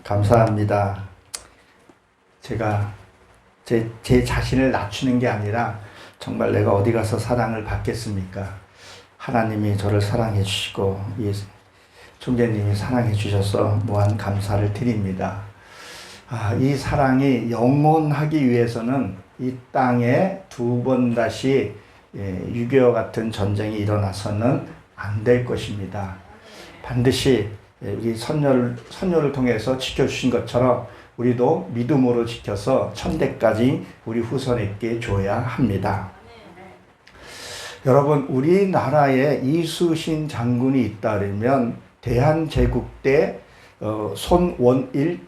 감사합니다. 제가 제 자신을 낮추는 게 아니라 정말 내가 어디 가서 사랑을 받겠습니까? 하나님이 저를 사랑해 주시고 총재님이 사랑해 주셔서 무한 감사를 드립니다. 이 사랑이 영원하기 위해서는 이 땅에 두 번 다시 6.25 같은 전쟁이 일어나서는 안 될 것입니다. 반드시 우리 선녀를 통해서 지켜주신 것처럼 우리도 믿음으로 지켜서 천대까지 우리 후손에게 줘야 합니다. 여러분, 우리나라에 이수신 장군이 있다면 대한제국 때 손원일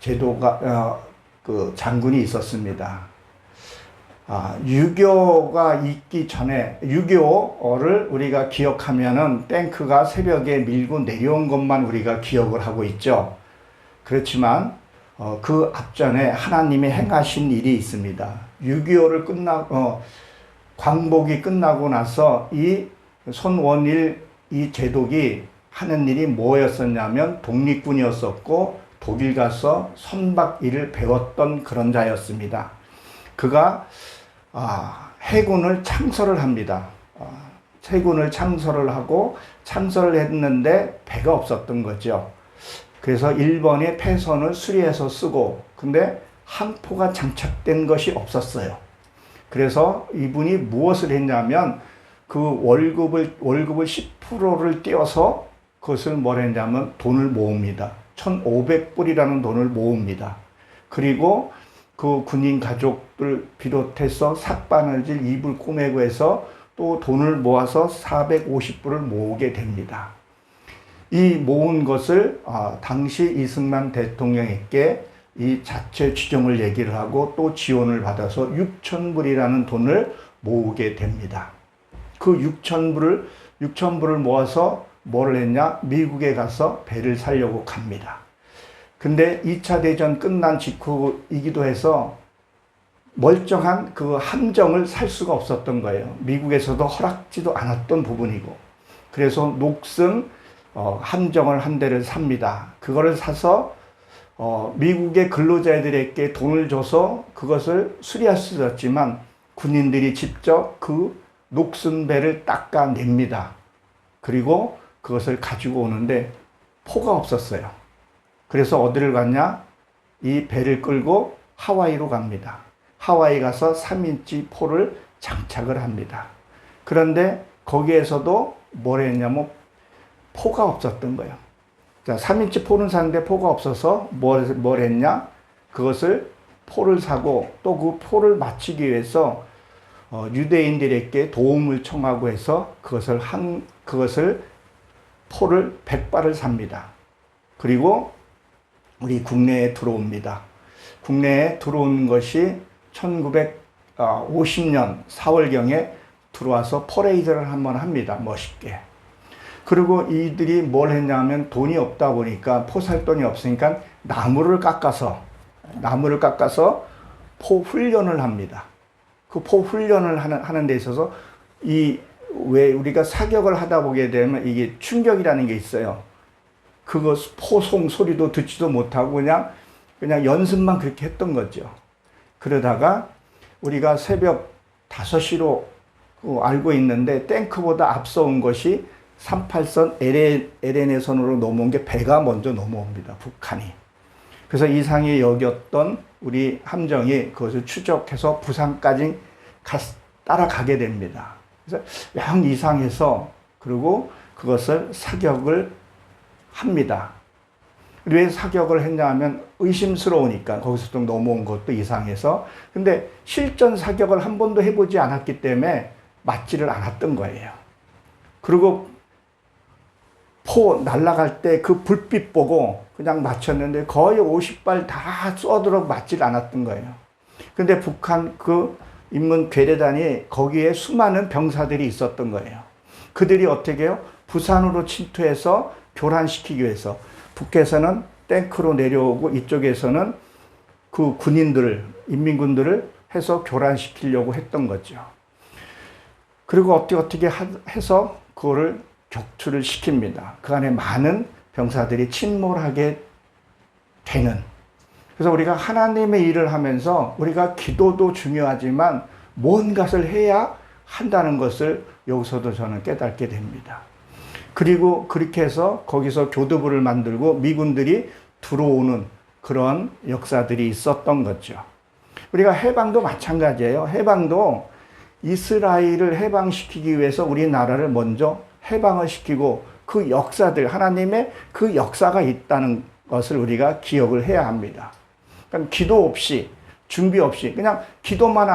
제도가 그 장군이 있었습니다. 6.25가 있기 전에 6.25를 우리가 기억하면은 탱크가 새벽에 밀고 내려온 것만 우리가 기억을 하고 있죠. 그렇지만 그 앞전에 하나님이 행하신 일이 있습니다. 6.25를 광복이 끝나고 나서 이 손원일 이 제독이 하는 일이 뭐였었냐면 독립군이었었고 독일 가서 선박 일을 배웠던 그런 자였습니다. 그가 해군을 창설을 합니다. 해군을 창설을 하고 창설을 했는데 배가 없었던 거죠. 그래서 일본이 패선을 수리해서 쓰고 근데 항포가 장착된 것이 없었어요. 그래서 이분이 무엇을 했냐면 그 월급을 10%를 떼어서 그것을 뭘 했냐면 돈을 모읍니다. 1,500불이라는 돈을 모읍니다. 그리고 그 군인 가족들 비롯해서 삭바느질 이불 꼬매고 해서 또 돈을 모아서 450불을 모으게 됩니다. 이 모은 것을 당시 이승만 대통령에게 이 자체 추정을 얘기를 하고 또 지원을 받아서 6,000불이라는 돈을 모으게 됩니다. 그 6,000불을 모아서 뭘 했냐? 미국에 가서 배를 사려고 갑니다. 근데 2차 대전 끝난 직후이기도 해서 멀쩡한 그 함정을 살 수가 없었던 거예요. 미국에서도 허락지도 않았던 부분이고. 그래서 녹슨 함정을 한 대를 삽니다. 그거를 사서 미국의 근로자들에게 돈을 줘서 그것을 수리할 수 있었지만 군인들이 직접 그 녹슨 배를 닦아냅니다. 그리고 그것을 가지고 오는데 포가 없었어요. 그래서 어디를 갔냐? 이 배를 끌고 하와이로 갑니다. 하와이 가서 3인치 포를 장착을 합니다. 그런데 거기에서도 뭘 했냐면 포가 없었던 거예요. 자, 3인치 포는 샀는데 포가 없어서 뭘 했냐? 그것을 포를 사고 또 그 포를 맞추기 위해서 유대인들에게 도움을 청하고 해서 그것을 포를 100발을 삽니다. 그리고 우리 국내에 들어옵니다. 국내에 들어온 것이 1950년 4월경에 들어와서 퍼레이드를 한번 합니다. 멋있게. 그리고 이들이 뭘 했냐면 돈이 없다 보니까 포 살 돈이 없으니까 나무를 깎아서 포 훈련을 합니다. 그 포 훈련을 하는 데 있어서 왜 우리가 사격을 하다 보게 되면 이게 충격이라는 게 있어요. 그거 포송 소리도 듣지도 못하고 그냥 연습만 그렇게 했던 거죠. 그러다가 우리가 새벽 5시로 알고 있는데 탱크보다 앞서온 것이 38선 LN해선으로 넘어온 게 배가 먼저 넘어옵니다. 북한이. 그래서 이상히 여겼던 우리 함정이 그것을 추적해서 부산까지 따라가게 됩니다. 그래서 영 이상해서 그리고 그것을 사격을 합니다. 왜 사격을 했냐 하면 의심스러우니까 거기서 좀 넘어온 것도 이상해서. 근데 실전 사격을 한 번도 해보지 않았기 때문에 맞지를 않았던 거예요. 그리고 포 날아갈 때 그 불빛 보고 그냥 맞췄는데 거의 50발 다 쏘도록 맞질 않았던 거예요. 근데 북한 그 인문 괴뢰단이 거기에 수많은 병사들이 있었던 거예요. 그들이 어떻게 해요? 부산으로 침투해서 교란시키기 위해서 북에서는 탱크로 내려오고 이쪽에서는 그 인민군들을 해서 교란시키려고 했던 거죠. 그리고 어떻게 해서 그거를 격추를 시킵니다. 그 안에 많은 병사들이 침몰하게 되는. 그래서 우리가 하나님의 일을 하면서 우리가 기도도 중요하지만 뭔가를 해야 한다는 것을 여기서도 저는 깨닫게 됩니다. 그리고 그렇게 해서 거기서 교두부를 만들고 미군들이 들어오는 그런 역사들이 있었던 거죠. 우리가 해방도 마찬가지예요. 해방도 이스라엘을 해방시키기 위해서 우리나라를 먼저 해방을 시키고 그 역사들, 하나님의 그 역사가 있다는 것을 우리가 기억을 해야 합니다. 그러니까 기도 없이, 준비 없이 그냥 기도만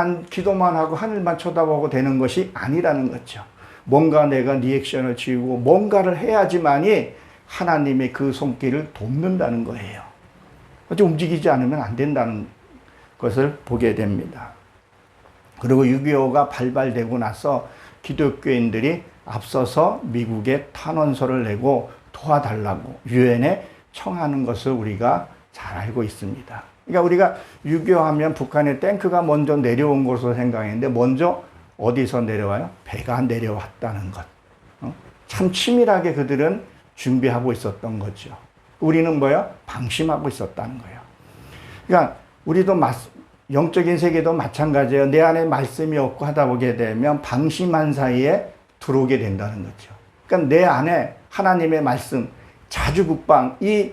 하고 하늘만 쳐다보고 되는 것이 아니라는 거죠. 뭔가 내가 리액션을 지우고 뭔가를 해야지만이 하나님의 그 손길을 돕는다는 거예요. 움직이지 않으면 안 된다는 것을 보게 됩니다. 그리고 6.25가 발발되고 나서 기독교인들이 앞서서 미국에 탄원서를 내고 도와달라고 유엔에 청하는 것을 우리가 잘 알고 있습니다. 그러니까 우리가 6.25 하면 북한의 탱크가 먼저 내려온 것으로 생각했는데 먼저 어디서 내려와요? 배가 내려왔다는 것. 참 치밀하게 그들은 준비하고 있었던 거죠. 우리는 뭐예요? 방심하고 있었다는 거예요. 그러니까 우리도 영적인 세계도 마찬가지예요. 내 안에 말씀이 없고 하다 보게 되면 방심한 사이에 들어오게 된다는 거죠. 그러니까 내 안에 하나님의 말씀, 자주국방, 이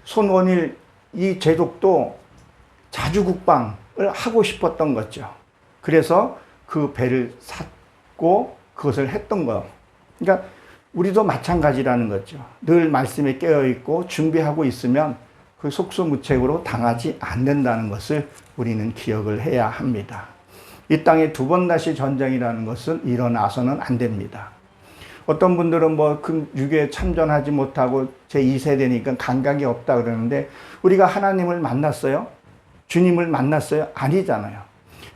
손원일 이 제독도 자주국방을 하고 싶었던 거죠. 그래서 그 배를 샀고 그것을 했던 거예요. 그러니까 우리도 마찬가지라는 거죠. 늘 말씀에 깨어있고 준비하고 있으면 그 속수무책으로 당하지 않는다는 것을 우리는 기억을 해야 합니다. 이 땅에 두 번 다시 전쟁이라는 것은 일어나서는 안 됩니다. 어떤 분들은 그 6.25에 참전하지 못하고 제2세대니까 감각이 없다 그러는데 우리가 하나님을 만났어요? 주님을 만났어요? 아니잖아요.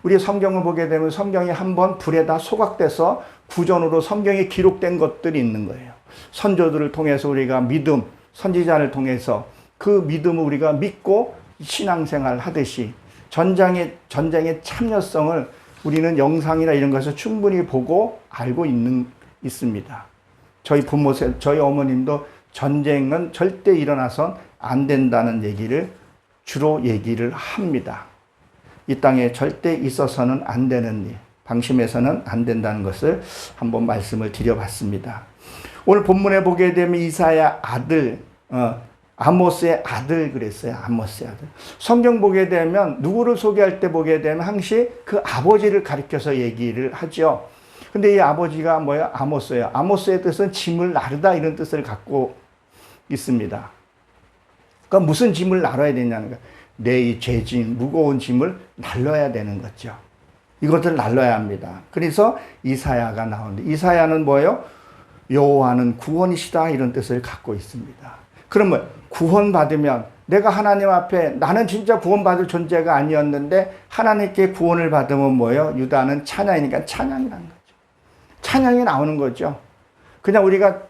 우리 성경을 보게 되면 성경이 한번 불에다 소각돼서 구전으로 성경에 기록된 것들이 있는 거예요. 선조들을 통해서 우리가 믿음, 선지자를 통해서 그 믿음을 우리가 믿고 신앙생활 하듯이 전쟁의 참여성을 우리는 영상이나 이런 것을 충분히 보고 알고 있습니다. 저희 부모, 저희 어머님도 전쟁은 절대 일어나선 안 된다는 얘기를 주로 얘기를 합니다. 이 땅에 절대 있어서는 안 되는 일, 방심해서는 안 된다는 것을 한번 말씀을 드려봤습니다. 오늘 본문에 보게 되면 이사야 아들, 아모스의 아들 그랬어요. 아모스의 아들. 성경 보게 되면 누구를 소개할 때 보게 되면 항시 그 아버지를 가리켜서 얘기를 하죠. 근데 이 아버지가 뭐예요? 아모스예요. 아모스의 뜻은 짐을 나르다 이런 뜻을 갖고 있습니다. 그러니까 무슨 짐을 나눠야 되냐는 거예요. 내 이 죄짐, 무거운 짐을 날려야 되는 거죠. 이것을 날려야 합니다. 그래서 이사야가 나오는데 이사야는 뭐예요? 여호와는 구원이시다 이런 뜻을 갖고 있습니다. 그러면 구원받으면 내가 하나님 앞에 나는 진짜 구원받을 존재가 아니었는데 하나님께 구원을 받으면 뭐예요? 유다는 찬양이니까 찬양이라는 거죠. 찬양이 나오는 거죠. 그냥 우리가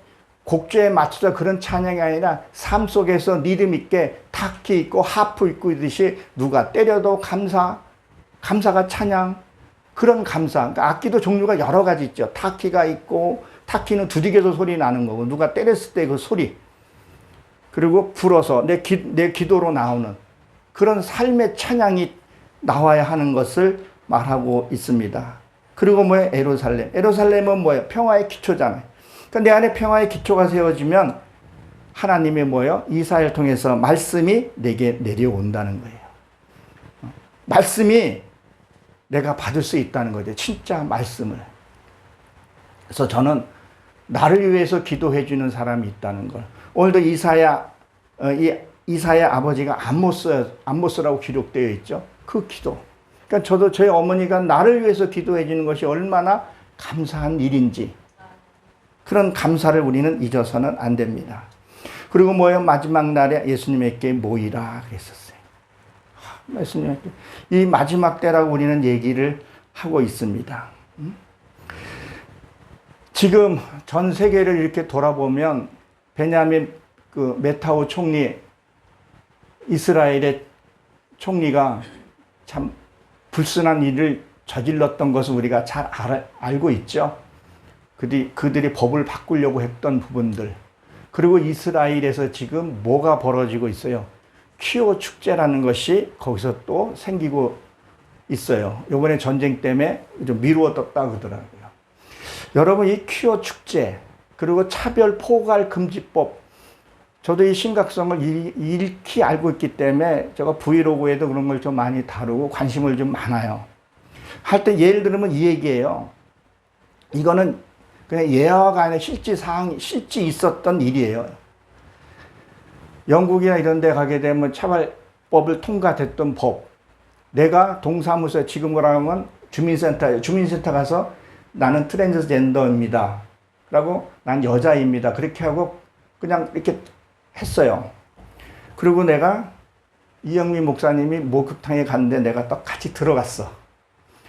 곡조에 맞춰서 그런 찬양이 아니라 삶 속에서 리듬 있게 타키 있고 하프 있고 이듯이 누가 때려도 감사가 찬양, 그런 감사. 그러니까 악기도 종류가 여러 가지 있죠. 타키가 있고 타키는 두들겨서 소리 나는 거고 누가 때렸을 때 그 소리. 그리고 불어서 내 기도로 나오는 그런 삶의 찬양이 나와야 하는 것을 말하고 있습니다. 그리고 뭐예요? 예루살렘. 예루살렘은 뭐예요? 평화의 기초잖아요. 그러니까 내 안에 평화의 기초가 세워지면 하나님의 뭐예요? 이사야를 통해서 말씀이 내게 내려온다는 거예요. 말씀이 내가 받을 수 있다는 거죠. 진짜 말씀을. 그래서 저는 나를 위해서 기도해 주는 사람이 있다는 걸. 오늘도 이사야 아버지가 암모스라고 기록되어 있죠. 그 기도. 그러니까 저도 저희 어머니가 나를 위해서 기도해 주는 것이 얼마나 감사한 일인지 그런 감사를 우리는 잊어서는 안 됩니다. 그리고 뭐예요? 마지막 날에 예수님에게 모이라 그랬었어요. 예수님에게 이 마지막 때라고 우리는 얘기를 하고 있습니다. 지금 전 세계를 이렇게 돌아보면 베냐민 메타오 총리, 이스라엘의 총리가 참 불순한 일을 저질렀던 것을 우리가 잘 알고 있죠. 그들이 법을 바꾸려고 했던 부분들. 그리고 이스라엘에서 지금 뭐가 벌어지고 있어요? 퀴오 축제라는 것이 거기서 또 생기고 있어요. 요번에 전쟁 때문에 좀 미루어졌다 그러더라고요. 여러분, 이 퀴오 축제, 그리고 차별 포괄 금지법, 저도 이 심각성을 익히 알고 있기 때문에 제가 브이로그에도 그런 걸 좀 많이 다루고 관심을 좀 많아요. 할 때 예를 들면 이 얘기예요. 이거는 그냥 예화가 아니라 실제 있었던 일이에요. 영국이나 이런 데 가게 되면 차별법을 통과됐던 법. 내가 동사무소에 지금 뭐라면 주민센터 가서 나는 트랜스젠더입니다. 라고 난 여자입니다. 그렇게 하고 그냥 이렇게 했어요. 그리고 내가 이영민 목사님이 목욕탕에 갔는데 내가 또 같이 들어갔어.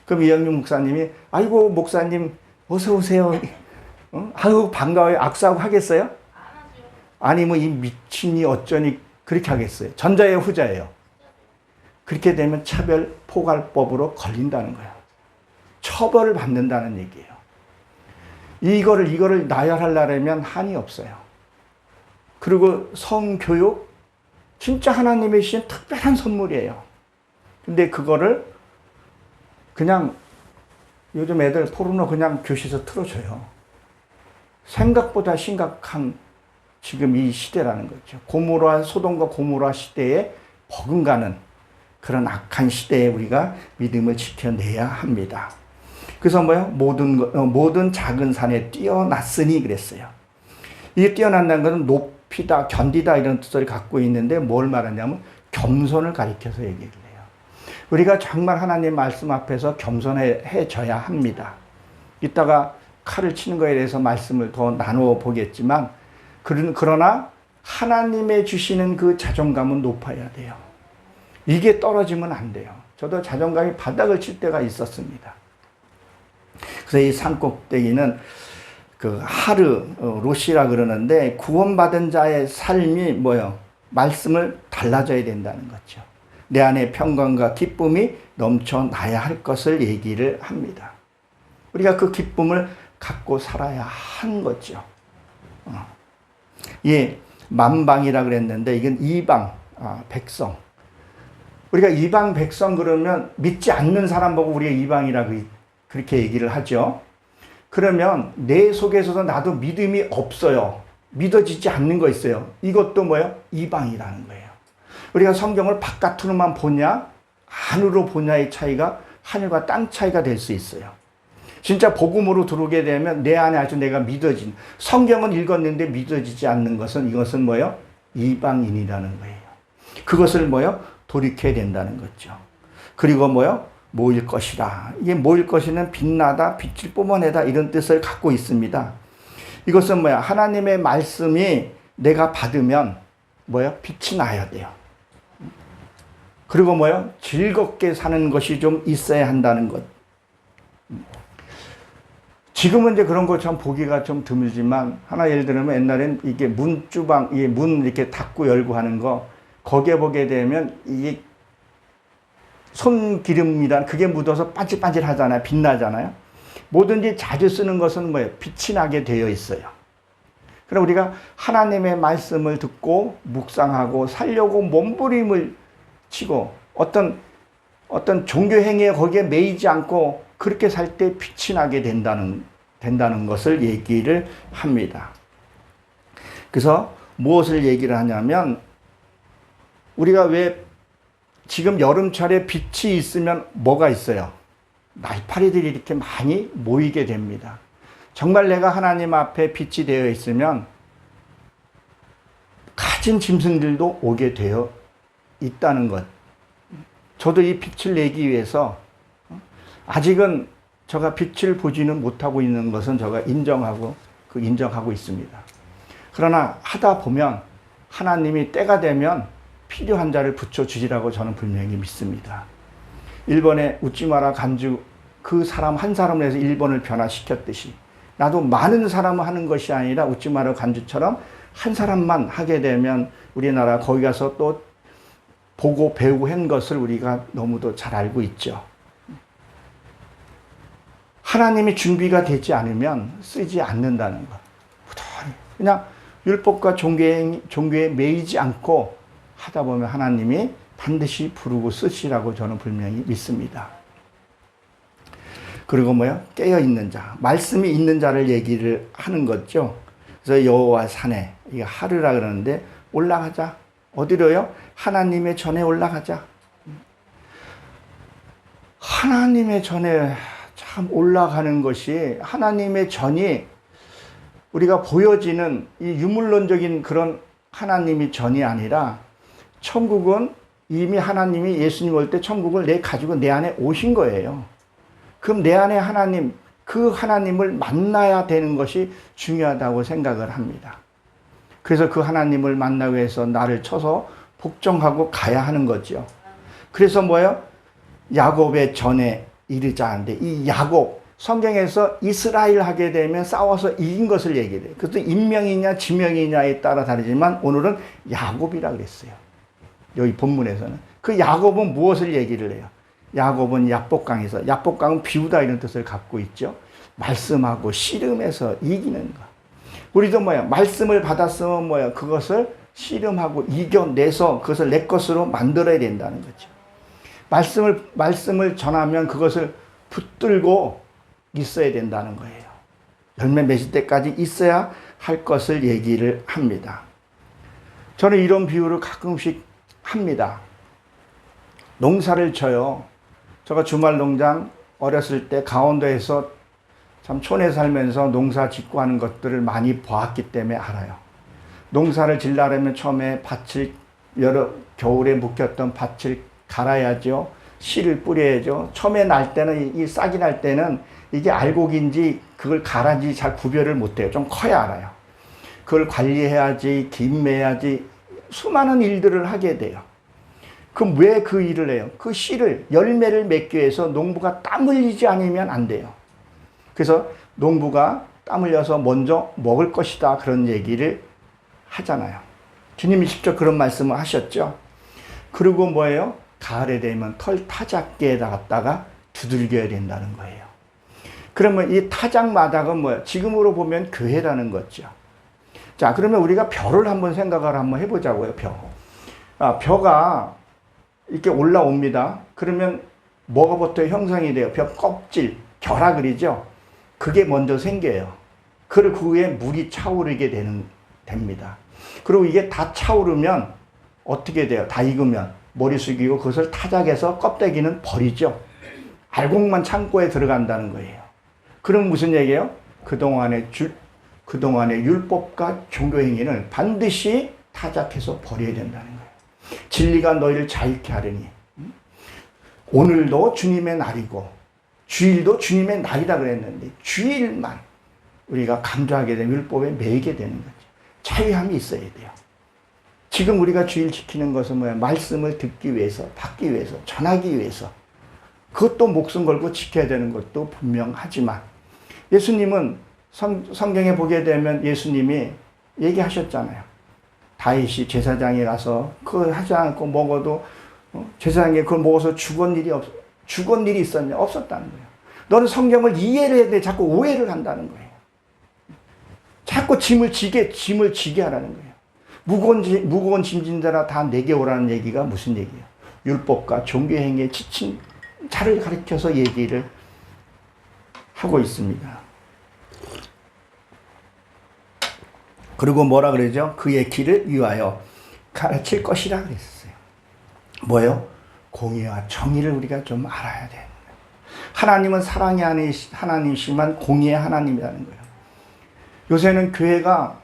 그럼 이영민 목사님이 아이고 목사님 어서 오세요. 아유 반가워요. 악수하고 하겠어요? 아니 뭐 이 미친이 어쩌니 그렇게 하겠어요. 전자예요, 후자예요? 그렇게 되면 차별 포괄법으로 걸린다는 거예요. 처벌을 받는다는 얘기예요. 이거를 나열하려면 한이 없어요. 그리고 성교육, 진짜 하나님의 주신 특별한 선물이에요. 근데 그거를 그냥 요즘 애들 포르노 그냥 교실에서 틀어줘요. 생각보다 심각한 지금 이 시대라는 거죠. 소돔과 고모라 시대에 버금가는 그런 악한 시대에 우리가 믿음을 지켜내야 합니다. 그래서 모든 작은 산에 뛰어났으니 그랬어요. 이 뛰어난다는 것은 높이다, 견디다 이런 뜻을 갖고 있는데 뭘 말하냐면 겸손을 가리켜서 얘기를 해요. 우리가 정말 하나님 말씀 앞에서 겸손해져야 합니다. 이따가 칼을 치는 거에 대해서 말씀을 더 나누어 보겠지만 그러나 하나님의 주시는 그 자존감은 높아야 돼요. 이게 떨어지면 안 돼요. 저도 자존감이 바닥을 칠 때가 있었습니다. 그래서 이 산꼭대기는 그 로시라 그러는데 구원받은 자의 삶이 말씀을 달라져야 된다는 거죠. 내 안에 평강과 기쁨이 넘쳐나야 할 것을 얘기를 합니다. 우리가 그 기쁨을 갖고 살아야 하는 거죠. 예, 만방이라 그랬는데 이건 이방 백성. 우리가 이방 백성 그러면 믿지 않는 사람 보고 우리가 이방이라 그렇게 얘기를 하죠. 그러면 내 속에서도 나도 믿음이 없어요. 믿어지지 않는 거 있어요. 이것도 이방이라는 거예요. 우리가 성경을 바깥으로만 보냐 안으로 보냐의 차이가 하늘과 땅 차이가 될 수 있어요. 진짜 복음으로 들어오게 되면 내 안에 아주 내가 믿어진, 성경은 읽었는데 믿어지지 않는 것은 이것은 이방인이라는 거예요. 그것을 돌이켜야 된다는 거죠. 그리고 모일 것이라. 이게 모일 것이는 빛나다, 빛을 뿜어내다 이런 뜻을 갖고 있습니다. 이것은 하나님의 말씀이 내가 받으면 빛이 나야 돼요. 그리고 즐겁게 사는 것이 좀 있어야 한다는 것. 지금은 이제 그런 거 참 보기가 좀 드물지만 하나 예를 들면 옛날엔 이게 문주방, 이게 문 이렇게 닫고 열고 하는 거 거기에 보게 되면 이게 손기름이란 그게 묻어서 반질반질 하잖아요. 빛나잖아요. 뭐든지 자주 쓰는 것은 빛이 나게 되어 있어요. 그럼 우리가 하나님의 말씀을 듣고 묵상하고 살려고 몸부림을 치고 어떤 종교 행위에 거기에 매이지 않고 그렇게 살 때 빛이 나게 된다는 것을 얘기를 합니다. 그래서 무엇을 얘기를 하냐면 우리가 왜 지금 여름철에 빛이 있으면 뭐가 있어요? 날파리들이 이렇게 많이 모이게 됩니다. 정말 내가 하나님 앞에 빛이 되어 있으면 가진 짐승들도 오게 되어 있다는 것. 저도 이 빛을 내기 위해서 아직은 제가 빛을 보지는 못하고 있는 것은 제가 인정하고 있습니다. 그러나 하다 보면 하나님이 때가 되면 필요한 자를 붙여주시라고 저는 분명히 믿습니다. 일본의 우찌마라 간주 그 사람 한 사람을 해서 일본을 변화시켰듯이 나도 많은 사람을 하는 것이 아니라 우찌마라 간주처럼 한 사람만 하게 되면 우리나라 거기 가서 또 보고 배우고 한 것을 우리가 너무도 잘 알고 있죠. 하나님이 준비가 되지 않으면 쓰지 않는다는 것. 그냥 율법과 종교에 매이지 않고 하다 보면 하나님이 반드시 부르고 쓰시라고 저는 분명히 믿습니다. 그리고 뭐요? 깨어있는 자, 말씀이 있는 자를 얘기를 하는 거죠. 그래서 여호와 산에, 이게 하르라 그러는데 올라가자. 어디로요? 하나님의 전에 올라가자. 하나님의 전에 참 올라가는 것이, 하나님의 전이 우리가 보여지는 이 유물론적인 그런 하나님이 전이 아니라, 천국은 이미 하나님이 예수님 올 때 천국을 가지고 내 안에 오신 거예요. 그럼 내 안에 하나님, 그 하나님을 만나야 되는 것이 중요하다고 생각을 합니다. 그래서 그 하나님을 만나기 위해서 나를 쳐서 복종하고 가야 하는 거죠. 그래서 뭐예요? 야곱의 전에 이르자 하는데, 이 야곱, 성경에서 이스라엘 하게 되면 싸워서 이긴 것을 얘기해요. 그것도 인명이냐 지명이냐에 따라 다르지만 오늘은 야곱이라 그랬어요. 여기 본문에서는. 그 야곱은 무엇을 얘기를 해요? 야곱은 야복강에서, 야복강은 비우다 이런 뜻을 갖고 있죠. 말씀하고 씨름해서 이기는 것. 우리도 뭐야? 말씀을 받았으면 뭐야? 그것을 씨름하고 이겨내서 그것을 내 것으로 만들어야 된다는 거죠. 말씀을 전하면 그것을 붙들고 있어야 된다는 거예요. 열매 맺을 때까지 있어야 할 것을 얘기를 합니다. 저는 이런 비유를 가끔씩 합니다. 농사를 쳐요. 제가 주말 농장 어렸을 때 강원도에서 참 촌에 살면서 농사 짓고 하는 것들을 많이 보았기 때문에 알아요. 농사를 지려면 처음에 겨울에 묵혔던 밭을 갈아야죠. 씨를 뿌려야죠. 처음에 날 때는, 이 싹이 날 때는 이게 알곡인지 그걸 갈아지 잘 구별을 못해요. 좀 커야 알아요. 그걸 관리해야지, 김매야지, 수많은 일들을 하게 돼요. 그럼 왜 그 일을 해요? 그 씨를, 열매를 맺기 위해서 농부가 땀 흘리지 않으면 안 돼요. 그래서 농부가 땀 흘려서 먼저 먹을 것이다, 그런 얘기를 하잖아요. 주님이 직접 그런 말씀을 하셨죠. 그리고 뭐예요? 가을에 되면 털 타작계에다 갖다가 두들겨야 된다는 거예요. 그러면 이 타작마당은 뭐예요? 지금으로 보면 교회라는 거죠. 자, 그러면 우리가 벼를 한번 생각을 한번 해보자고요. 벼가 이렇게 올라옵니다. 그러면 뭐가부터 형성이 돼요? 벼 껍질, 결화 그리죠? 그게 먼저 생겨요. 그리고 그 후에 물이 차오르게 됩니다. 그리고 이게 다 차오르면 어떻게 돼요? 다 익으면 머리 숙이고 그것을 타작해서 껍데기는 버리죠. 알곡만 창고에 들어간다는 거예요. 그럼 무슨 얘기예요? 그동안의 율법과 종교행위는 반드시 타작해서 버려야 된다는 거예요. 진리가 너희를 자유케 하려니. 오늘도 주님의 날이고 주일도 주님의 날이다 그랬는데 주일만 우리가 강조하게 되면 율법에 매이게 되는 거죠. 자유함이 있어야 돼요. 지금 우리가 주일 지키는 것은 뭐야? 말씀을 듣기 위해서, 받기 위해서, 전하기 위해서. 그것도 목숨 걸고 지켜야 되는 것도 분명하지만, 예수님은 성경에 보게 되면 예수님이 얘기하셨잖아요. 다윗이 제사장에 가서 그걸 하지 않고 먹어도 제사장에 그걸 먹어서 죽은 일이 있었냐? 없었다는 거예요. 너는 성경을 이해를 해야 돼. 자꾸 오해를 한다는 거예요. 자꾸 짐을 지게 하라는 거예요. 무거운 짐진 자라 다 내게 오라는 얘기가 무슨 얘기예요? 율법과 종교행위에 지친 자를 가리켜서 얘기를 하고 있습니다. 그리고 뭐라 그러죠? 그의 길을 위하여 가르칠 것이라 그랬어요. 뭐예요? 공의와 정의를 우리가 좀 알아야 돼요. 하나님은 사랑의 하나님이시지만 공의의 하나님이라는 거예요. 요새는 교회가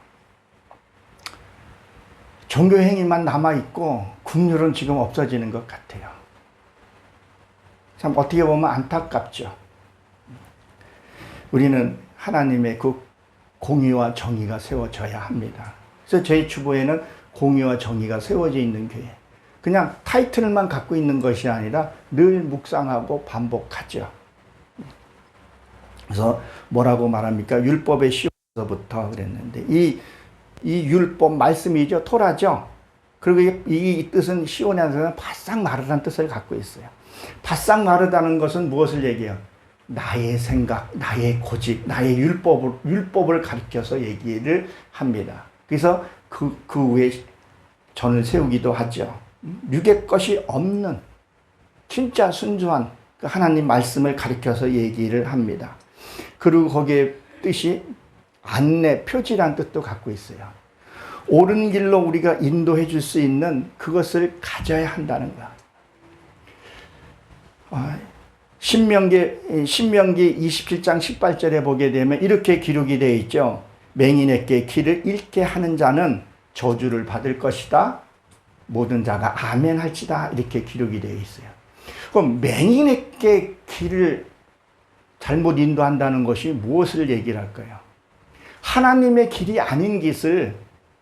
종교행위만 남아있고 긍휼은 지금 없어지는 것 같아요. 참 어떻게 보면 안타깝죠. 우리는 하나님의 그 공의와 정의가 세워져야 합니다. 그래서 저희 주보에는 공의와 정의가 세워져 있는 교회. 그냥 타이틀만 갖고 있는 것이 아니라 늘 묵상하고 반복하죠. 그래서 뭐라고 말합니까? 율법의 시효서부터 그랬는데 이 율법 말씀이죠. 토라죠. 그리고 이 뜻은 시온에서는 바싹 마르다는 뜻을 갖고 있어요. 바싹 마르다는 것은 무엇을 얘기해요? 나의 생각, 나의 고집, 나의 율법을 가리켜서 얘기를 합니다. 그래서 그 후에 전을 세우기도 하죠. 육의 것이 없는 진짜 순수한 그 하나님 말씀을 가리켜서 얘기를 합니다. 그리고 거기에 뜻이 안내, 표지란 뜻도 갖고 있어요. 옳은 길로 우리가 인도해 줄 수 있는 그것을 가져야 한다는 거야. 신명기 27장 18절에 보게 되면 이렇게 기록이 되어 있죠. 맹인에게 길을 잃게 하는 자는 저주를 받을 것이다. 모든 자가 아멘 할지다. 이렇게 기록이 되어 있어요. 그럼 맹인에게 길을 잘못 인도한다는 것이 무엇을 얘기를 할까요? 하나님의 길이 아닌 것을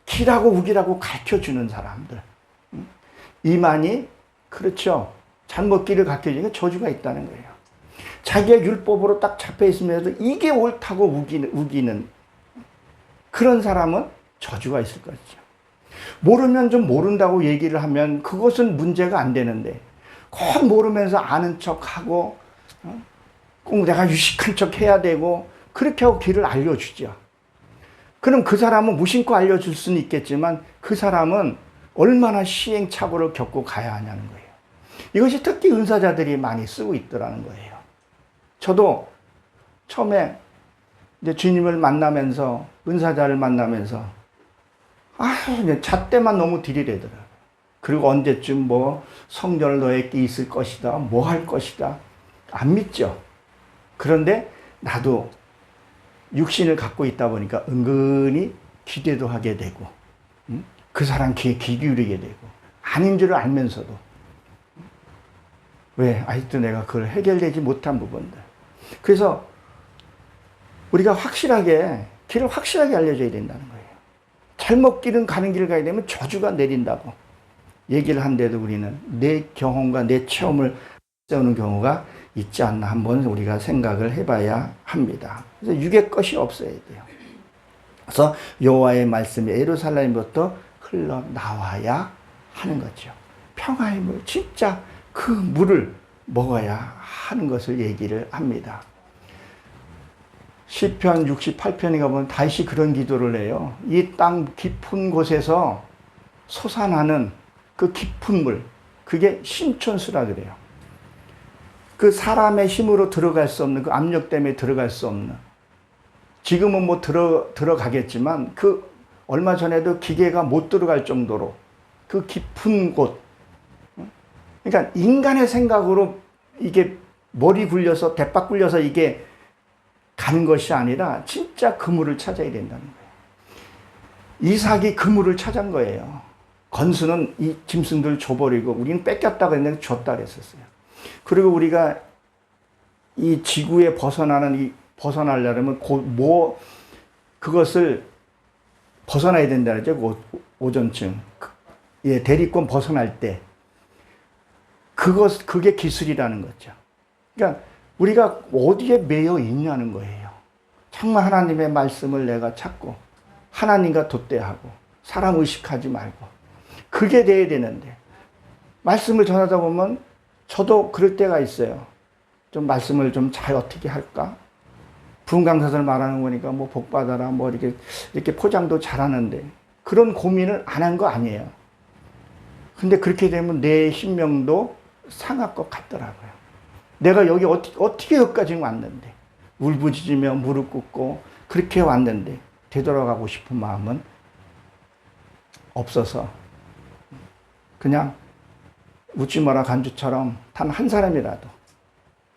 길하고 우기라고 가르쳐주는 사람들. 이만희, 그렇죠. 잘못 길을 가르쳐주니까 저주가 있다는 거예요. 자기의 율법으로 딱 잡혀 있으면서도 이게 옳다고 우기는 그런 사람은 저주가 있을 것이죠. 모르면 좀 모른다고 얘기를 하면 그것은 문제가 안 되는데 꼭 모르면서 아는 척하고 꼭 내가 유식한 척 해야 되고 그렇게 하고 길을 알려주죠. 그럼 그 사람은 무심코 알려줄 수는 있겠지만 그 사람은 얼마나 시행착오를 겪고 가야 하냐는 거예요. 이것이 특히 은사자들이 많이 쓰고 있더라는 거예요. 저도 처음에 이제 주님을 만나면서 은사자를 만나면서 잣대만 너무 들이대더라고요. 그리고 언제쯤 뭐 성전을 너에게 있을 것이다, 뭐 할 것이다 안 믿죠. 그런데 나도 육신을 갖고 있다 보니까 은근히 기대도 하게 되고 그 사람 귀에 귀 기울이게 되고 아닌 줄 알면서도 왜 아직도 내가 그걸 해결되지 못한 부분들. 그래서 우리가 길을 확실하게 알려줘야 된다는 거예요. 잘못 길은 가는 길을 가야 되면 저주가 내린다고 얘기를 한데도 우리는 내 경험과 내 체험을 세우는 경우가 있지 않나 한번 우리가 생각을 해봐야 합니다. 그래서 육의 것이 없어야 돼요. 그래서 여호와의 말씀이 예루살렘부터 흘러나와야 하는 거죠. 평화의 물, 진짜 그 물을 먹어야 하는 것을 얘기를 합니다. 시편 68편에 가보면 다시 그런 기도를 해요. 이 땅 깊은 곳에서 솟아나는 그 깊은 물, 그게 신촌수라 그래요. 그 사람의 힘으로 들어갈 수 없는, 그 압력 때문에 들어갈 수 없는, 지금은 뭐 들어가겠지만 그 얼마 전에도 기계가 못 들어갈 정도로 그 깊은 곳. 그러니까 인간의 생각으로 이게 머리 굴려서 대박 굴려서 이게 가는 것이 아니라 진짜 그물을 찾아야 된다는 거예요. 이삭이 그물을 찾은 거예요. 건수는 이 짐승들 줘버리고 우리는 뺏겼다고 했는데 줬다 그랬었어요. 그리고 우리가 이 지구에 벗어나려면 그것을 벗어나야 된다 그러죠. 오존층. 대리권 벗어날 때. 그게 기술이라는 거죠. 그러니까 우리가 어디에 매여 있냐는 거예요. 정말 하나님의 말씀을 내가 찾고, 하나님과 돛대하고, 사람 의식하지 말고, 그게 돼야 되는데, 말씀을 전하다 보면 저도 그럴 때가 있어요. 좀 말씀을 좀 잘 어떻게 할까? 부흥 강사들 말하는 거니까 뭐 복 받아라, 뭐 이렇게 포장도 잘하는데, 그런 고민을 안 한 거 아니에요. 근데 그렇게 되면 내 신명도 상할 것 같더라고요. 내가 여기 어떻게 여기까지 왔는데, 울부짖으며 무릎 꿇고 그렇게 왔는데 되돌아가고 싶은 마음은 없어서 그냥 웃지 마라 간주처럼 단 한 사람이라도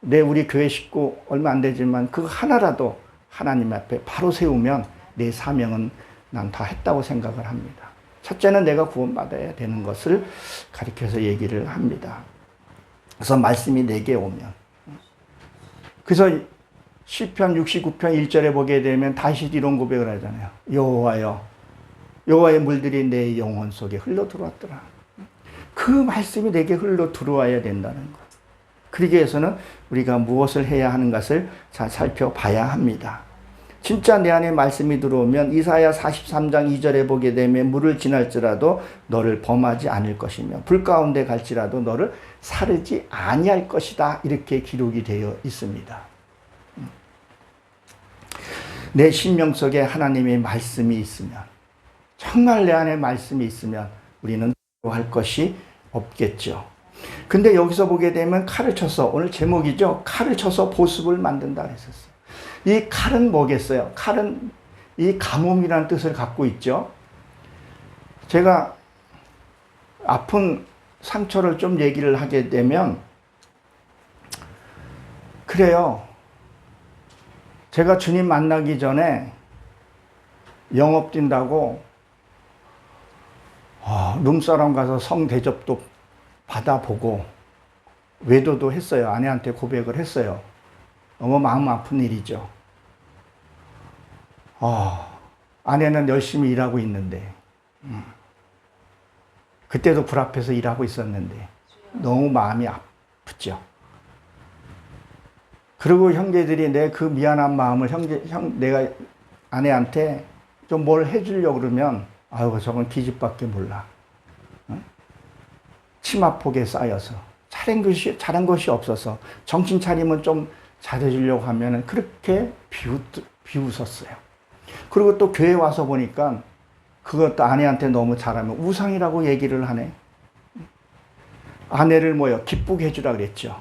우리 교회 식구 얼마 안 되지만 그 하나라도 하나님 앞에 바로 세우면 내 사명은 난 다 했다고 생각을 합니다. 첫째는 내가 구원받아야 되는 것을 가리켜서 얘기를 합니다. 그래서 말씀이 내게 오면, 그래서 시편 69편 1절에 보게 되면 다시 이런 고백을 하잖아요. 여호와여, 여호와의 물들이 내 영혼 속에 흘러 들어왔더라. 그 말씀이 내게 흘러 들어와야 된다는 것. 그러기 위해서는 우리가 무엇을 해야 하는 것을 잘 살펴봐야 합니다. 진짜 내 안에 말씀이 들어오면 이사야 43장 2절에 보게 되면 물을 지날지라도 너를 범하지 않을 것이며 불 가운데 갈지라도 너를 사르지 아니할 것이다. 이렇게 기록이 되어 있습니다. 내 심령 속에 하나님의 말씀이 있으면, 정말 내 안에 말씀이 있으면 우리는 할 것이 없겠죠. 근데 여기서 보게 되면 칼을 쳐서, 오늘 제목이죠. 칼을 쳐서 보습을 만든다 했었어요. 이 칼은 뭐겠어요? 칼은 이 가뭄이라는 뜻을 갖고 있죠. 제가 아픈 상처를 좀 얘기를 하게 되면, 그래요. 제가 주님 만나기 전에 영업 뛴다고 룸사롱 가서 성 대접도 받아보고 외도도 했어요. 아내한테 고백을 했어요. 너무 마음 아픈 일이죠. 아내는 열심히 일하고 있는데, 그때도 불 앞에서 일하고 있었는데 너무 마음이 아프죠. 그리고 형제들이 내 그 미안한 마음을 내가 아내한테 좀 뭘 해주려고 그러면, 아유, 저건 기집밖에 몰라. 치마폭에 쌓여서 잘한 것이 없어서 정신 차리면 좀 잘해주려고 하면은 그렇게 비웃었어요. 그리고 또 교회 와서 보니까 그것도 아내한테 너무 잘하면 우상이라고 얘기를 하네. 아내를 기쁘게 해주라 그랬죠.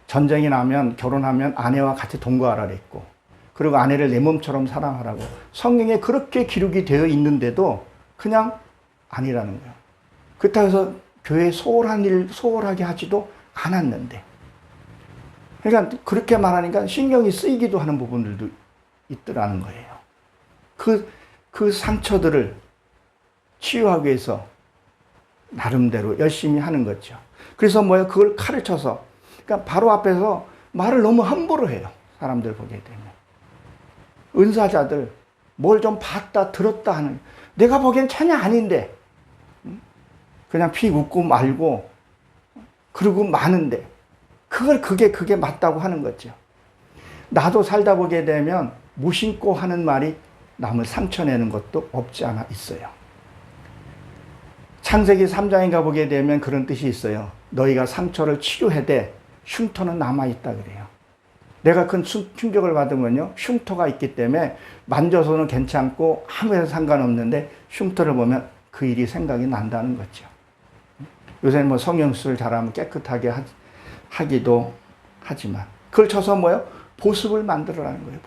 전쟁이 나면, 결혼하면 아내와 같이 동거하라 그랬고, 그리고 아내를 내 몸처럼 사랑하라고 성경에 그렇게 기록이 되어 있는데도 그냥 아니라는 거예요. 그렇다고 해서 교회에 소홀한 일 소홀하게 하지도 않았는데, 그러니까 그렇게 말하니까 신경이 쓰이기도 하는 부분들도 있더라는 거예요. 그 상처들을 치유하기 위해서 나름대로 열심히 하는 거죠. 그래서 그걸 칼을 쳐서, 그러니까 바로 앞에서 말을 너무 함부로 해요. 사람들 보게 되면. 은사자들 뭘 좀 봤다 들었다 하는, 내가 보기엔 전혀 아닌데 그냥 피 웃고 말고 그러고 마는데 그게 맞다고 하는 거죠. 나도 살다 보게 되면 무심코 하는 말이 남을 상처내는 것도 없지 않아 있어요. 창세기 3장인가 보게 되면 그런 뜻이 있어요. 너희가 상처를 치료해대 흉터는 남아있다 그래요. 내가 큰 충격을 받으면요, 흉터가 있기 때문에 만져서는 괜찮고 아무 상관없는데 흉터를 보면 그 일이 생각이 난다는 거죠. 요새는 성형수술 잘하면 깨끗하게 하기도 하지만, 그걸 쳐서 보습을 만들어라는 거예요.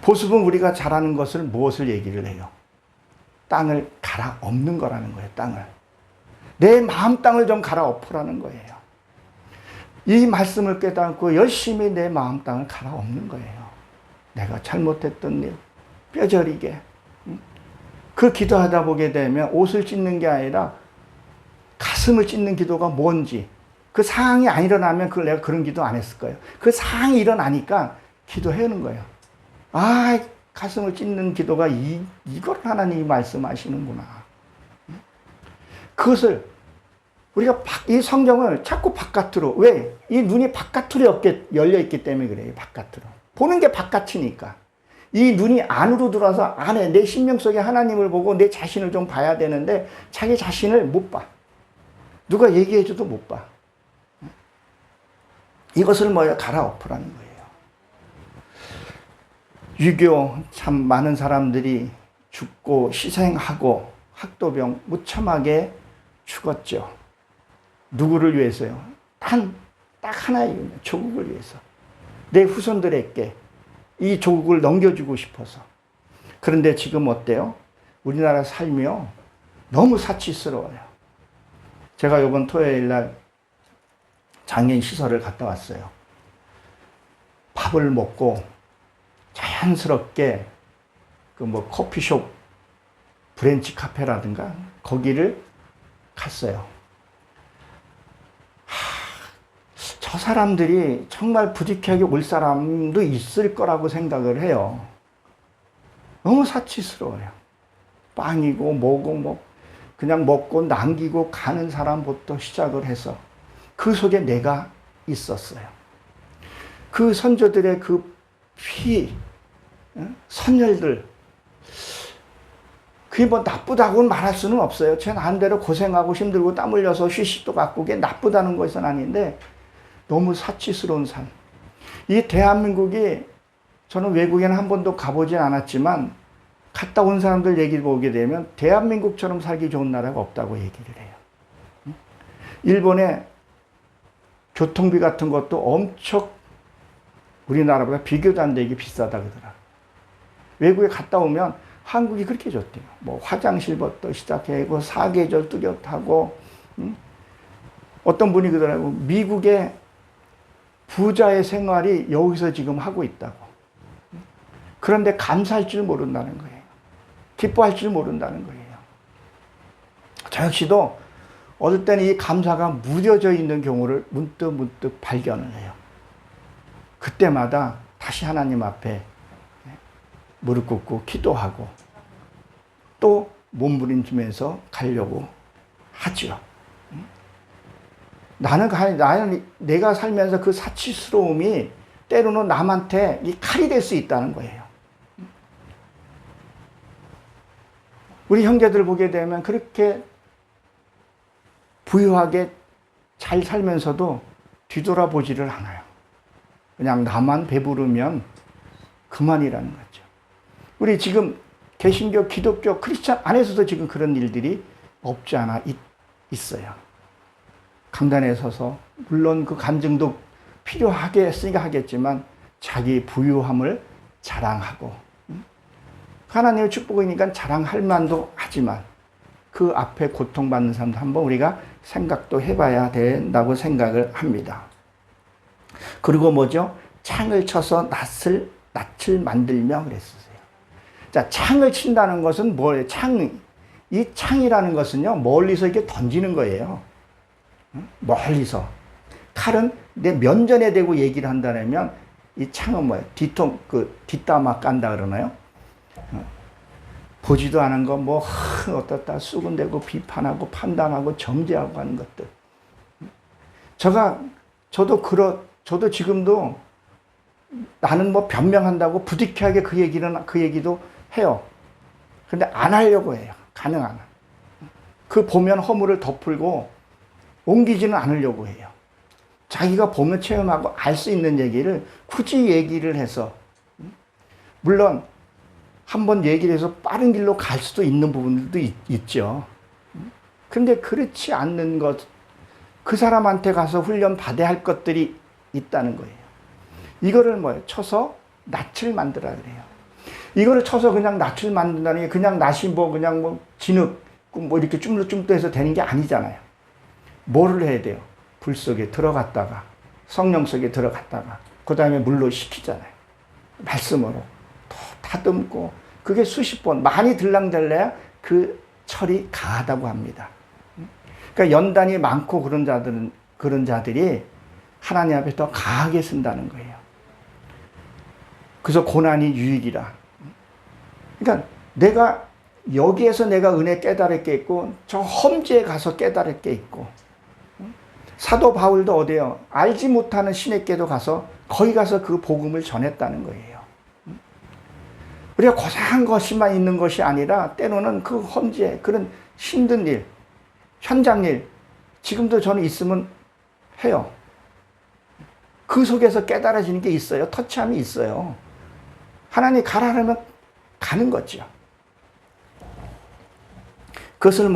보습은 우리가 잘하는 것을 무엇을 얘기를 해요? 땅을 갈아엎는 거라는 거예요. 땅을. 내 마음 땅을 좀 갈아엎으라는 거예요. 이 말씀을 깨닫고 열심히 내 마음 땅을 갈아엎는 거예요. 내가 잘못했던 일, 뼈저리게. 그 기도하다 보게 되면 옷을 찢는 게 아니라 가슴을 찢는 기도가 뭔지, 그 상황이 안 일어나면 내가 그런 기도 안 했을 거예요. 그 상황이 일어나니까 기도하는 거예요. 가슴을 찢는 기도가 이걸 하나님이 말씀하시는구나. 그것을 우리가 이 성경을 자꾸 바깥으로, 왜? 이 눈이 바깥으로 열려 있기 때문에 그래요. 바깥으로. 보는 게 바깥이니까. 이 눈이 안으로 들어와서 안에 내 심령 속에 하나님을 보고 내 자신을 좀 봐야 되는데 자기 자신을 못 봐. 누가 얘기해줘도 못 봐. 이것을 갈아엎으라는 거예요. 유교 참 많은 사람들이 죽고 희생하고 학도병 무참하게 죽었죠. 누구를 위해서요? 딱 하나의 이유는 조국을 위해서. 내 후손들에게 이 조국을 넘겨주고 싶어서. 그런데 지금 어때요? 우리나라 삶이요, 너무 사치스러워요. 제가 이번 토요일 날 장애인 시설을 갔다 왔어요. 밥을 먹고 자연스럽게 커피숍, 브랜치 카페라든가 거기를 갔어요. 저 사람들이 정말 부득이하게 올 사람도 있을 거라고 생각을 해요. 너무 사치스러워요. 빵이고 뭐고 그냥 먹고 남기고 가는 사람부터 시작을 해서 그 속에 내가 있었어요. 그 선조들의 그 선열들, 그게 나쁘다고는 말할 수는 없어요. 제 나름대로 고생하고 힘들고 땀 흘려서 휴식도 갖고 그게 나쁘다는 것은 아닌데 너무 사치스러운 삶. 이 대한민국이, 저는 외국에는 한 번도 가보진 않았지만 갔다 온 사람들 얘기 보게 되면 대한민국처럼 살기 좋은 나라가 없다고 얘기를 해요. 일본의 교통비 같은 것도 엄청 우리나라보다 비교도 안 되게 비싸다 그러더라. 외국에 갔다 오면 한국이 그렇게 좋대요. 뭐 화장실부터 시작해고 사계절 뚜렷하고, 어떤 분이 그러더라고. 미국의 부자의 생활이 여기서 지금 하고 있다고. 그런데 감사할 줄 모른다는 거예요. 기뻐할 줄 모른다는 거예요. 저 역시도 어떨 때는 이 감사가 무뎌져 있는 경우를 문득 발견을 해요. 그때마다 다시 하나님 앞에 무릎 꿇고 기도하고 또 몸부림치면서 가려고 하죠. 나는 내가 살면서 그 사치스러움이 때로는 남한테 이 칼이 될 수 있다는 거예요. 우리 형제들 보게 되면 그렇게 부유하게 잘 살면서도 뒤돌아보지를 않아요. 그냥 나만 배부르면 그만이라는 거죠. 우리 지금 개신교, 기독교, 크리스찬 안에서도 지금 그런 일들이 없지 않아 있어요. 강단에 서서 물론 그 간증도 필요하게 했으니까 하겠지만 자기 부유함을 자랑하고, 하나님의 축복이니까 자랑할 만도 하지만 그 앞에 고통받는 사람도 한번 우리가 생각도 해봐야 된다고 생각을 합니다. 그리고 뭐죠? 창을 쳐서 낯을 만들며 그랬어요. 자, 창을 친다는 것은 뭐예요? 이 창이라는 것은요, 멀리서 이렇게 던지는 거예요. 멀리서. 칼은 내 면전에 대고 얘기를 한다면 이 창은 뭐예요? 뒷담화 깐다 그러나요? 보지도 않은 거 뭐 어떻다 수군대고 비판하고 판단하고 정죄하고 하는 것들. 저도 지금도 나는 뭐 변명한다고 부득이하게 그 얘기도 해요. 근데 안 하려고 해요. 가능한. 그 보면 허물을 덮으고 옮기지는 않으려고 해요. 자기가 보면 체험하고 알 수 있는 얘기를 굳이 얘기를 해서, 물론 한번 얘기를 해서 빠른 길로 갈 수도 있는 부분들도 있죠. 그런데 그렇지 않는 것, 그 사람한테 가서 훈련 받아야 할 것들이 있다는 거예요. 이거를 쳐서 낯을 만들어야 그래요. 이거를 쳐서 그냥 낯을 만든다는 게 그냥 낯이 진흙, 이렇게 쭈물쭈물해서 되는 게 아니잖아요. 뭐를 해야 돼요? 불 속에 들어갔다가, 성령 속에 들어갔다가, 그 다음에 물로 식히잖아요. 말씀으로. 다듬고, 그게 수십 번, 많이 들락달래야 그 철이 강하다고 합니다. 그러니까 연단이 많고 그런 자들이 하나님 앞에 더 강하게 쓴다는 거예요. 그래서 고난이 유익이라. 그러니까 여기에서 내가 은혜 깨달을 게 있고, 저 험지에 가서 깨달을 게 있고, 사도 바울도 어디에요? 알지 못하는 시내께도 가서, 거기 가서 그 복음을 전했다는 거예요. 우리가 고생한 것이만 있는 것이 아니라 때로는 그 험지에 그런 힘든 일, 현장 일, 지금도 저는 있으면 해요. 그 속에서 깨달아지는 게 있어요. 터치함이 있어요. 하나님 가라 하면 가는 거죠. 그것을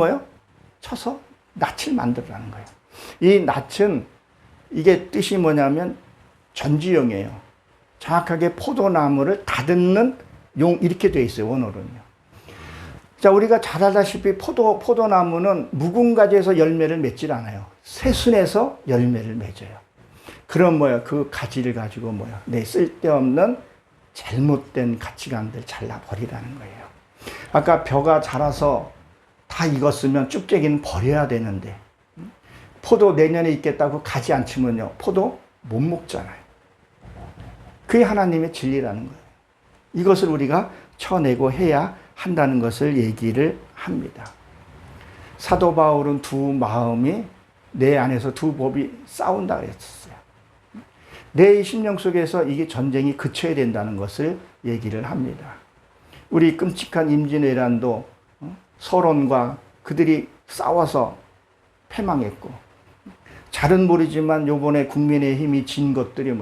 쳐서 낯을 만들라는 거예요. 이 낯은, 이게 뜻이 뭐냐면 전지용이에요. 정확하게 포도나무를 다듬는 용, 이렇게 되어 있어요, 원어로는요. 자, 우리가 잘 알다시피 포도나무는 묵은 가지에서 열매를 맺질 않아요. 새순에서 열매를 맺어요. 그럼 그 가지를 가지고 내 쓸데없는 잘못된 가치관들 잘라버리라는 거예요. 아까 벼가 자라서 다 익었으면 쭉재기는 버려야 되는데, 포도 내년에 있겠다고 가지 안 치면요, 포도 못 먹잖아요. 그게 하나님의 진리라는 거예요. 이것을 우리가 쳐내고 해야 한다는 것을 얘기를 합니다. 사도 바울은 두 마음이 내 안에서 두 법이 싸운다 그랬었어요. 내 심령 속에서 이게 전쟁이 그쳐야 된다는 것을 얘기를 합니다. 우리 끔찍한 임진왜란도 서론과 그들이 싸워서 패망했고, 잘은 모르지만 요번에 국민의힘이 진 것들이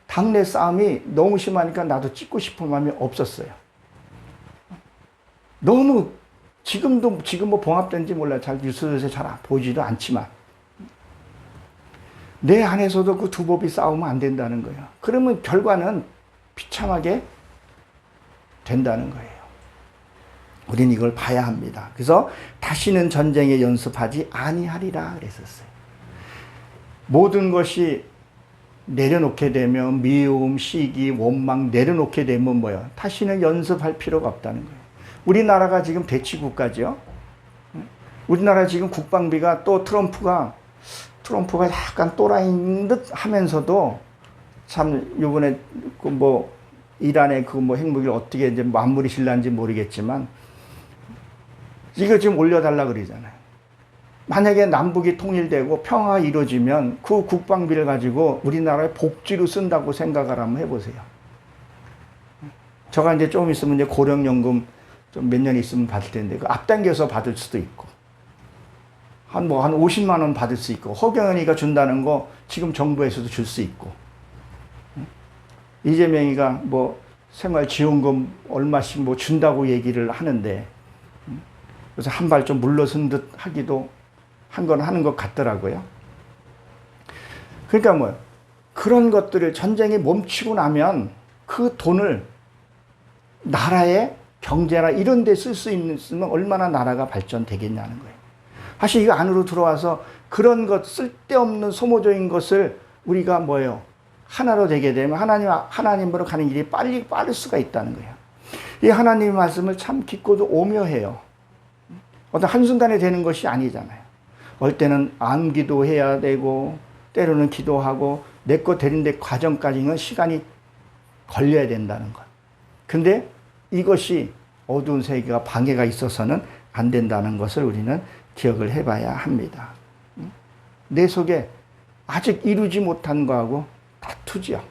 당내 싸움이 너무 심하니까 나도 찍고 싶은 마음이 없었어요. 너무 지금 뭐 봉합된지 몰라. 잘 뉴스에서 잘 보지도 않지만 내 안에서도 그 두 법이 싸우면 안 된다는 거예요. 그러면 결과는 비참하게 된다는 거예요. 우리는 이걸 봐야 합니다. 그래서 다시는 전쟁에 연습하지 아니하리라 그랬었어요. 모든 것이 내려놓게 되면 미움, 시기, 원망 내려놓게 되면 뭐예요? 다시는 연습할 필요가 없다는 거예요. 우리나라가 지금 대치국가죠. 우리나라 지금 국방비가 또 트럼프가 약간 또라이인 듯 하면서도 참 요번에 그 뭐 이란의 그 뭐 핵무기를 어떻게 이제 마무리 질란지 모르겠지만 이거 지금 올려달라 그러잖아요. 만약에 남북이 통일되고 평화가 이루어지면 그 국방비를 가지고 우리나라의 복지로 쓴다고 생각을 한번 해보세요. 저가 이제 좀 있으면 이제 고령연금 좀 몇 년 있으면 받을 텐데 그 앞당겨서 받을 수도 있고 한 50만 원 받을 수 있고 허경영이가 준다는 거 지금 정부에서도 줄 수 있고 이재명이가 뭐 생활지원금 얼마씩 뭐 준다고 얘기를 하는데 그래서 한 발 좀 물러선 듯 하기도 한 건 하는 것 같더라고요. 그러니까 뭐 그런 것들을 전쟁이 멈추고 나면 그 돈을 나라의 경제나 이런 데 쓸 수 있으면 얼마나 나라가 발전되겠냐는 거예요. 사실 이거 안으로 들어와서 그런 것 쓸데없는 소모적인 것을 우리가 뭐예요? 하나로 되게 되면 하나님으로 가는 길이 빠를 수가 있다는 거예요. 이 하나님의 말씀을 참 깊고도 오묘해요. 어떤 한순간에 되는 것이 아니잖아요. 어떨 때는 암기도 해야 되고 때로는 기도하고 내 거 되는데 과정까지는 시간이 걸려야 된다는 것. 근데 이것이 어두운 세계가 방해가 있어서는 안 된다는 것을 우리는 기억을 해봐야 합니다. 내 속에 아직 이루지 못한 거하고 다투지요.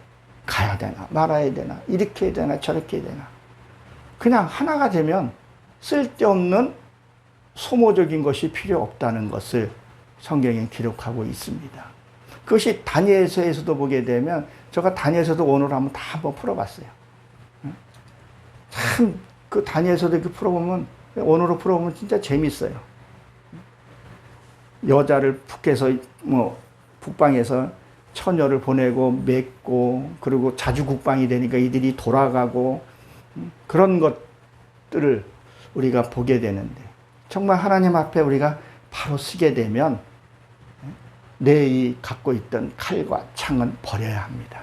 가야 되나 말아야 되나 이렇게 해야 되나 저렇게 해야 되나. 그냥 하나가 되면 쓸데없는 소모적인 것이 필요 없다는 것을 성경에 기록하고 있습니다. 그것이 다니엘서에서도 보게 되면 제가 다니엘서도 오늘 한번 다 한번 풀어봤어요. 참 그 다니엘서도 이렇게 풀어보면 오늘로 풀어보면 진짜 재밌어요. 여자를 북해서 뭐 북방에서 처녀를 보내고 맺고 그리고 자주 국방이 되니까 이들이 돌아가고 그런 것들을 우리가 보게 되는데 정말 하나님 앞에 우리가 바로 서게 되면 내 이 갖고 있던 칼과 창은 버려야 합니다.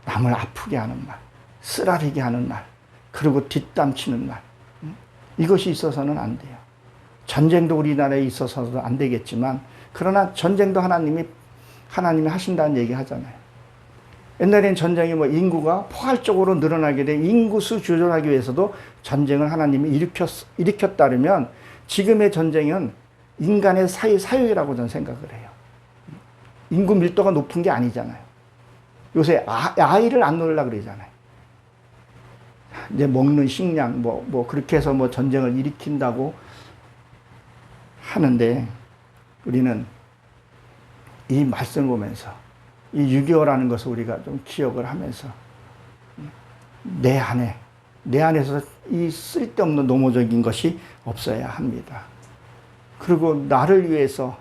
남을 아프게 하는 말, 쓰라리게 하는 말, 그리고 뒷담치는 말, 이것이 있어서는 안 돼요. 전쟁도 우리나라에 있어서도 안 되겠지만 그러나 전쟁도 하나님이 하신다는 얘기 하잖아요. 옛날엔 전쟁이 뭐 인구가 포괄적으로 늘어나게 돼 인구수 조절하기 위해서도 전쟁을 하나님이 일으켰다면 지금의 전쟁은 인간의 사유이라고 저는 생각을 해요. 인구 밀도가 높은 게 아니잖아요. 요새 아이를 안 놓으려고 그러잖아요. 이제 먹는 식량 뭐 그렇게 해서 뭐 전쟁을 일으킨다고 하는데 우리는 이 말씀을 보면서 이 6.25라는 것을 우리가 좀 기억을 하면서 내 안에서 이 쓸데없는 노모적인 것이 없어야 합니다. 그리고 나를 위해서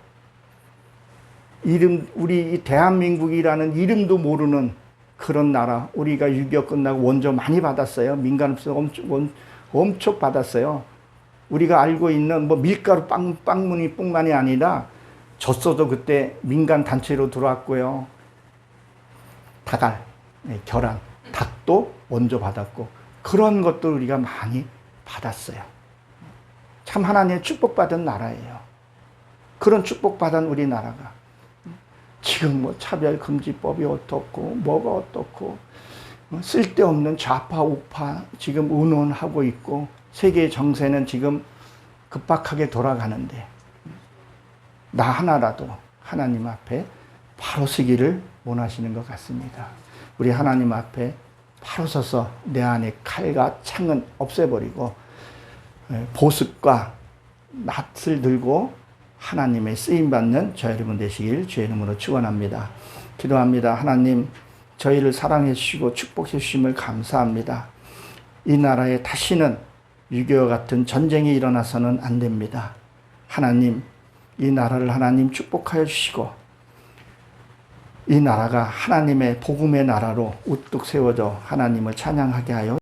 우리 대한민국이라는 이름도 모르는 그런 나라, 우리가 6.25 끝나고 원조 많이 받았어요. 민간업소 엄청 받았어요. 우리가 알고 있는 뭐 밀가루 빵무늬뿐만이 아니라 젖소도 그때 민간 단체로 들어왔고요. 계란, 닭도 원조 받았고 그런 것도 우리가 많이 받았어요. 참 하나님의 축복받은 나라예요. 그런 축복받은 우리나라가 지금 뭐 차별금지법이 어떻고 뭐가 어떻고 쓸데없는 좌파 우파 지금 운운하고 있고 세계 정세는 지금 급박하게 돌아가는데 나 하나라도 하나님 앞에 바로 서기를 원하시는 것 같습니다. 우리 하나님 앞에 바로 서서 내 안에 칼과 창은 없애버리고 보습과 낫을 들고 하나님의 쓰임받는 저 여러분 되시길 주의 이름으로 축원합니다. 기도합니다. 하나님 저희를 사랑해 주시고 축복해 주심을 감사합니다. 이 나라에 다시는 6.25 같은 전쟁이 일어나서는 안 됩니다. 하나님, 이 나라를 하나님 축복하여 주시고 이 나라가 하나님의 복음의 나라로 우뚝 세워져 하나님을 찬양하게 하여